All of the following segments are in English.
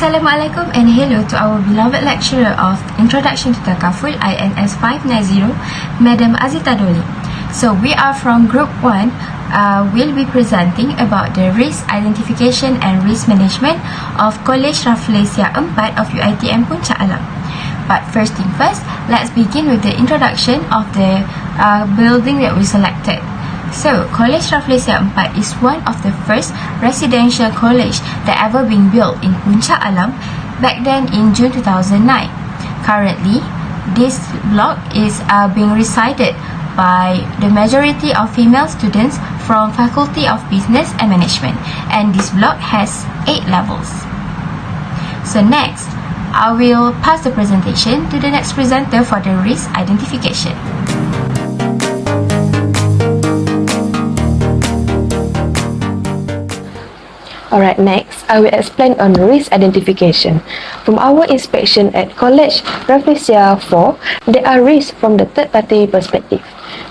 Assalamualaikum and hello to our beloved lecturer of Introduction to Takaful INS510, Madam Azita Doli. So we are from Group 1. We'll be presenting about the risk identification and risk management of KOLEJ RAFFLESIA 4 of UiTM Puncak Alam. But first thing first, let's begin with the introduction of the building that we selected. So, KOLEJ RAFFLESIA 4 is one of the first residential college that ever been built in Puncak Alam back then in June 2009. Currently, this block is being resided by the majority of female students from Faculty of Business and Management, and this block has 8 levels. So next, I will pass the presentation to the next presenter for the risk identification. Alright, next, I will explain on risk identification. From our inspection at KOLEJ RAFFLESIA 4, there are risks from the third-party perspective,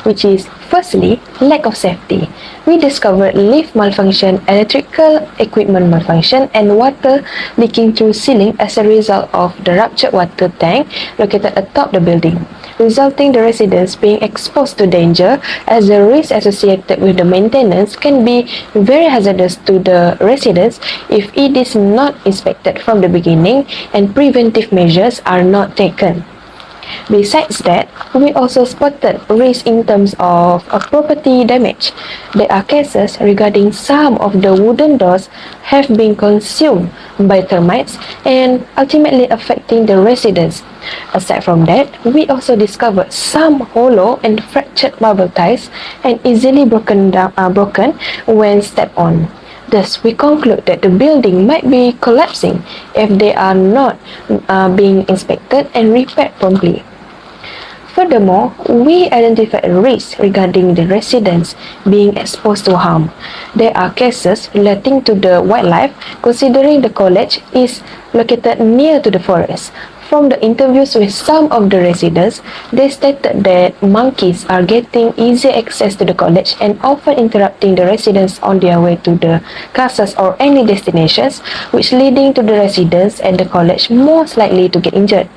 which is, firstly, lack of safety. We discovered lift malfunction, electrical equipment malfunction, and water leaking through ceiling as a result of the ruptured water tank located atop the building, resulting the residents being exposed to danger, as the risk associated with the maintenance can be very hazardous to the residents if it is not inspected from the beginning and preventive measures are not taken. Besides that, we also spotted risk in terms of property damage. There are cases regarding some of the wooden doors have been consumed by termites and ultimately affecting the residents. Aside from that, we also discovered some hollow and fractured marble tiles and easily broken when stepped on. Thus, we conclude that the building might be collapsing if they are not being inspected and repaired promptly. Furthermore, we identified risks regarding the residents being exposed to harm. There are cases relating to the wildlife, considering the college is located near to the forest. From the interviews with some of the residents, they stated that monkeys are getting easy access to the college and often interrupting the residents on their way to the classes or any destinations, which leading to the residents at the college most likely to get injured.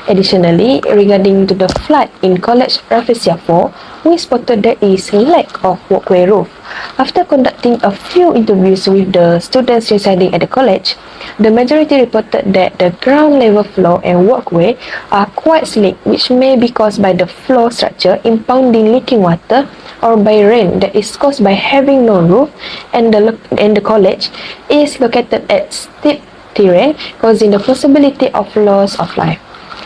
Additionally, regarding to the flood in KOLEJ RAFFLESIA 4, we spotted there is lack of walkway roof. After conducting a few interviews with the students residing at the college, the majority reported that the ground level floor and walkway are quite slick, which may be caused by the floor structure impounding leaking water or by rain that is caused by having no roof, and the college is located at steep terrain, causing the possibility of loss of life.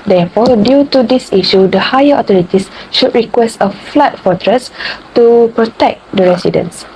Therefore, due to this issue, the higher authorities should request a flood fortress to protect the residents.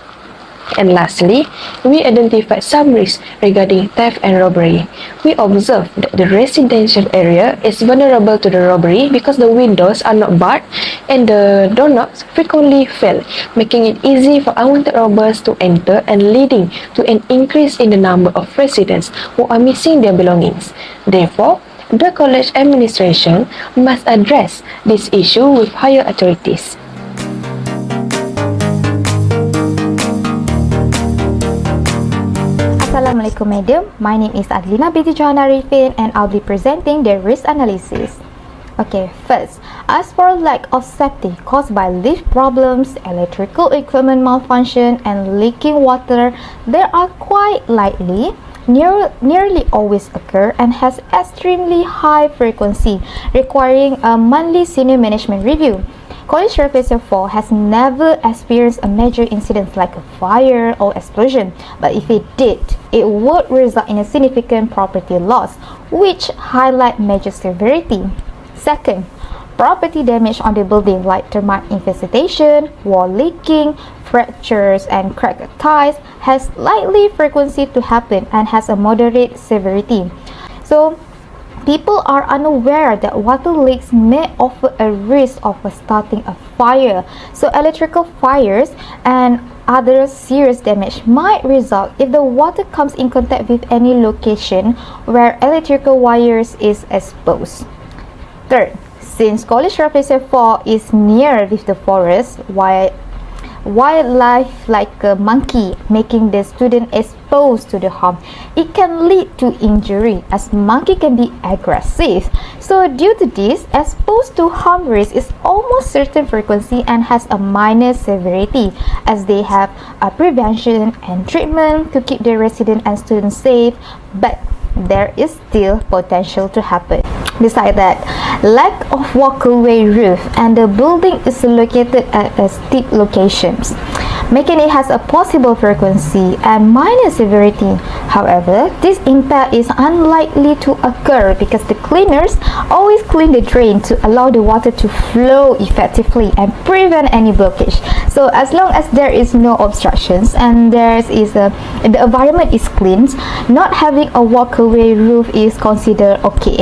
And lastly, we identified some risks regarding theft and robbery. We observed that the residential area is vulnerable to the robbery because the windows are not barred and the doorknobs frequently fail, making it easy for unwanted robbers to enter and leading to an increase in the number of residents who are missing their belongings. Therefore, the college administration must address this issue with higher authorities. Assalamualaikum Madam, my name is Adlina binti Johanna Arifin and I'll be presenting the risk analysis. Okay, first, as for lack of safety caused by lift problems, electrical equipment malfunction and leaking water, they are quite likely, nearly always occur and has extremely high frequency, requiring a monthly senior management review. KOLEJ RAFFLESIA 4 has never experienced a major incident like a fire or explosion, but if it did, it would result in a significant property loss, which highlight major severity. Second, property damage on the building like termite infestation, wall leaking, fractures and cracked tiles has likely frequency to happen and has a moderate severity. So, people are unaware that water leaks may offer a risk of starting a fire. So, electrical fires and other serious damage might result if the water comes in contact with any location where electrical wires is exposed. Third, since KOLEJ RAFFLESIA 4 is near with the forest, while wildlife like a monkey, making the student exposed to the harm. It can lead to injury as monkey can be aggressive. So due to this, exposed to harm risk is almost certain frequency and has a minor severity as they have a prevention and treatment to keep the resident and students safe, but there is still potential to happen. Besides that, lack of walkway roof and the building is located at a steep locations, making it has a possible frequency and minor severity. However, this impact is unlikely to occur because the cleaners always clean the drain to allow the water to flow effectively and prevent any blockage. So as long as there is no obstructions and the environment is clean, not having a walkway roof is considered okay.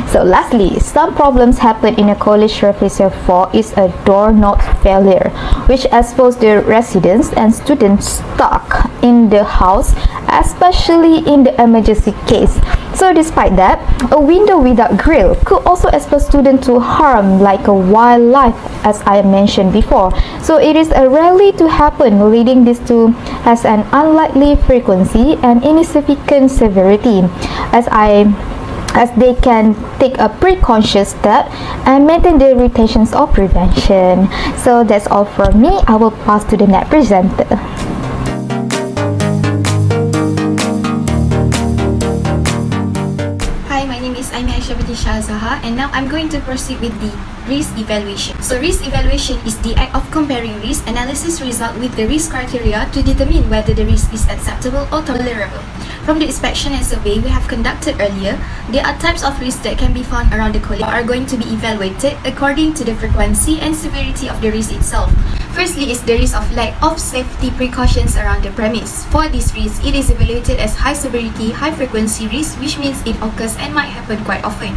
So lastly, some problems happen in a KOLEJ RAFFLESIA 4 is a door knob failure, which exposes the residents and students stuck in the house, especially in the emergency case. So despite that, a window without grill could also expose students to harm like a wildlife, as I mentioned before. So it is rarely to happen, leading this to has an unlikely frequency and insignificant severity, as they can take a preconscious step and maintain the retentions of prevention. So that's all from me. I will pass to the next presenter. Hi, my name is Zaha, and now I'm going to proceed with the risk evaluation. So risk evaluation is the act of comparing risk analysis result with the risk criteria to determine whether the risk is acceptable or tolerable. From the inspection and survey we have conducted earlier, there are types of risks that can be found around the KOLEJ are going to be evaluated according to the frequency and severity of the risk itself. Firstly is the risk of lack of safety precautions around the premise. For this risk, it is evaluated as high severity, high frequency risk, which means it occurs and might happen quite often.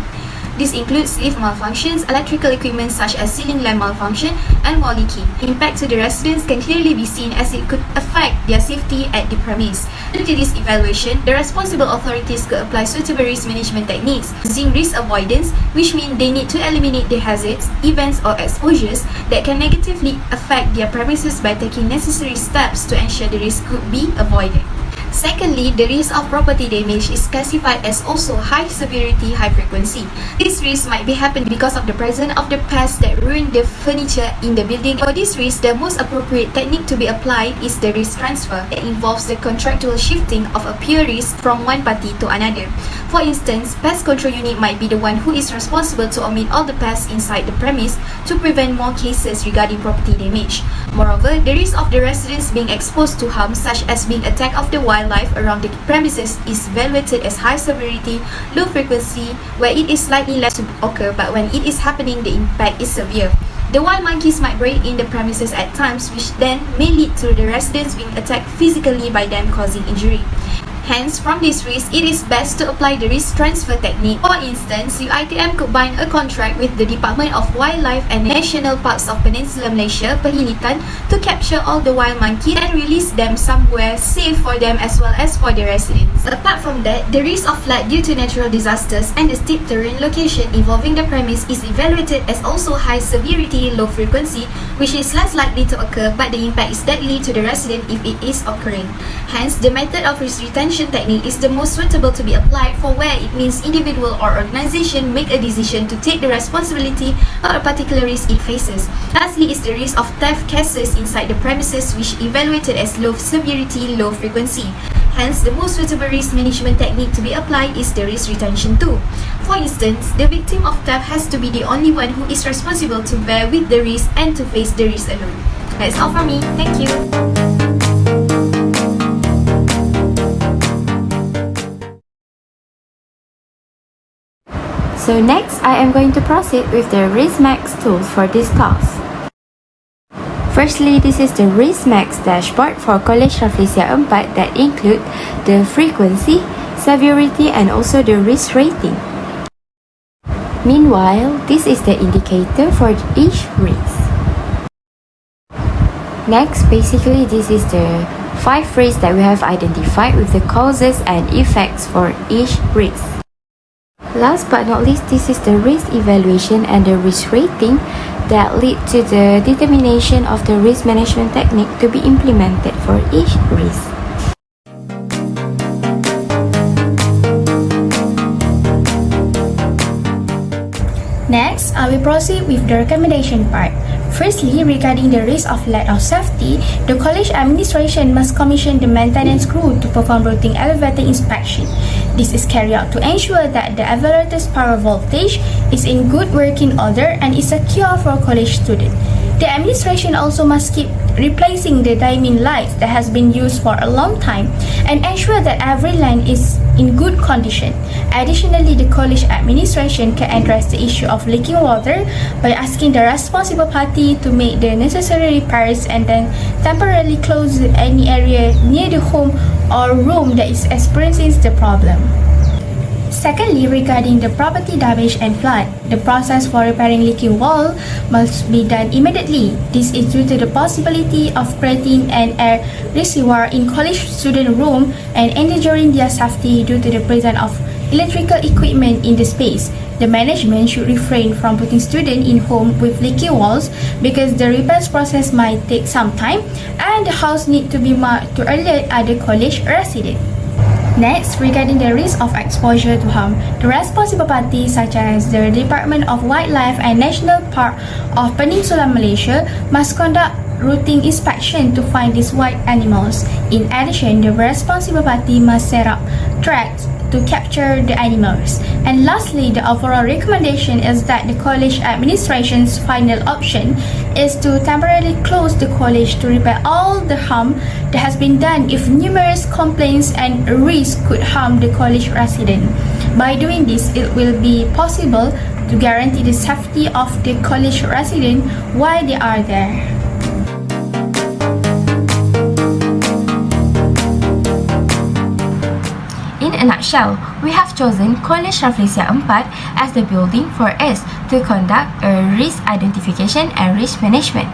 This includes lift malfunctions, electrical equipment such as ceiling lamp malfunction, and wall leaking. Impact to the residents can clearly be seen as it could affect their safety at the premise. Due to this evaluation, the responsible authorities could apply suitable risk management techniques using risk avoidance, which means they need to eliminate the hazards, events, or exposures that can negatively affect their premises by taking necessary steps to ensure the risk could be avoided. Secondly, the risk of property damage is classified as also high severity, high frequency. This risk might be happening because of the presence of the pests that ruin the furniture in the building. For this risk, the most appropriate technique to be applied is the risk transfer. It involves the contractual shifting of a pure risk from one party to another. For instance, pest control unit might be the one who is responsible to omit all the pests inside the premise to prevent more cases regarding property damage. Moreover, the risk of the residents being exposed to harm such as being attacked of the wildlife around the premises is evaluated as high severity, low frequency, where it is slightly less to occur, but when it is happening, the impact is severe. The wild monkeys might break in the premises at times, which then may lead to the residents being attacked physically by them, causing injury. Hence, from this risk, it is best to apply the risk transfer technique. For instance, UiTM could bind a contract with the Department of Wildlife and National Parks of Peninsular Malaysia, Perhilitan, to capture all the wild monkeys and release them somewhere safe for them as well as for the residents. Apart from that, the risk of flood due to natural disasters and the steep terrain location involving the premise is evaluated as also high severity, low frequency, which is less likely to occur, but the impact is deadly to the resident if it is occurring. Hence, the method of risk retention technique is the most suitable to be applied for where it means individual or organization make a decision to take the responsibility for a particular risk it faces. Lastly is the risk of theft cases inside the premises, which evaluated as low severity, low frequency. Hence, the most suitable risk management technique to be applied is the risk retention tool. For instance, the victim of theft has to be the only one who is responsible to bear with the risk and to face the risk alone. That's all from me. Thank you. So next, I am going to proceed with the RiskMax tools for this task. Firstly, this is the RiskMax dashboard for KOLEJ RAFFLESIA 4 that include the frequency, severity, and also the risk rating. Meanwhile, this is the indicator for each risk. Next, basically this is the 5 risks that we have identified with the causes and effects for each risk. Last but not least, this is the risk evaluation and the risk rating that lead to the determination of the risk management technique to be implemented for each risk. Next, I will proceed with the recommendation part. Firstly, regarding the risk of lack of safety, the college administration must commission the maintenance crew to perform routine elevator inspection. This is carried out to ensure that the elevator's power voltage is in good working order and is secure for college students. The administration also must keep replacing the dimming lights that has been used for a long time and ensure that every line is in good condition. Additionally, the college administration can address the issue of leaking water by asking the responsible party to make the necessary repairs and then temporarily close any area near the home or room that is experiencing the problem. Secondly, regarding the property damage and flood, the process for repairing leaking wall must be done immediately. This is due to the possibility of creating an air reservoir in college student room and endangering their safety due to the presence of electrical equipment in the space. The management should refrain from putting students in home with leaky walls because the repairs process might take some time and the house need to be marked to alert other college residents. Next, regarding the risk of exposure to harm, the responsible parties such as the Department of Wildlife and National Park of Peninsular Malaysia must conduct routine inspection to find these wild animals. In addition, the responsible party must set up traps to capture the animals. And lastly, the overall recommendation is that the college administration's final option is to temporarily close the college to repair all the harm that has been done if numerous complaints and risks could harm the college resident. By doing this, it will be possible to guarantee the safety of the college resident while they are there. In a nutshell, we have chosen KOLEJ RAFFLESIA 4 as the building for us to conduct a risk identification and risk management.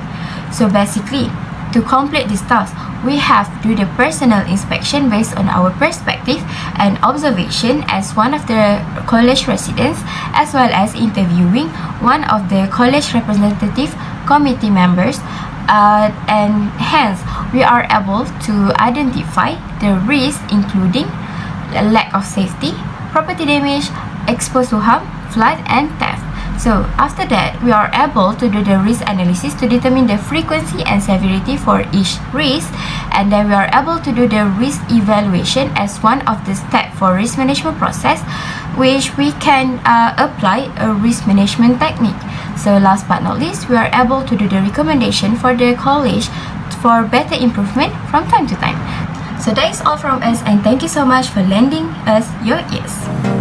So basically, to complete this task, we have to do the personal inspection based on our perspective and observation as one of the college residents, as well as interviewing one of the college representative committee members, and hence we are able to identify the risk including lack of safety, property damage, exposed to harm, flood, and theft. So after that, we are able to do the risk analysis to determine the frequency and severity for each risk, and then we are able to do the risk evaluation as one of the steps for risk management process, which we can apply a risk management technique. So last but not least, we are able to do the recommendation for the college for better improvement from time to time. So that is all from us, and thank you so much for lending us your ears.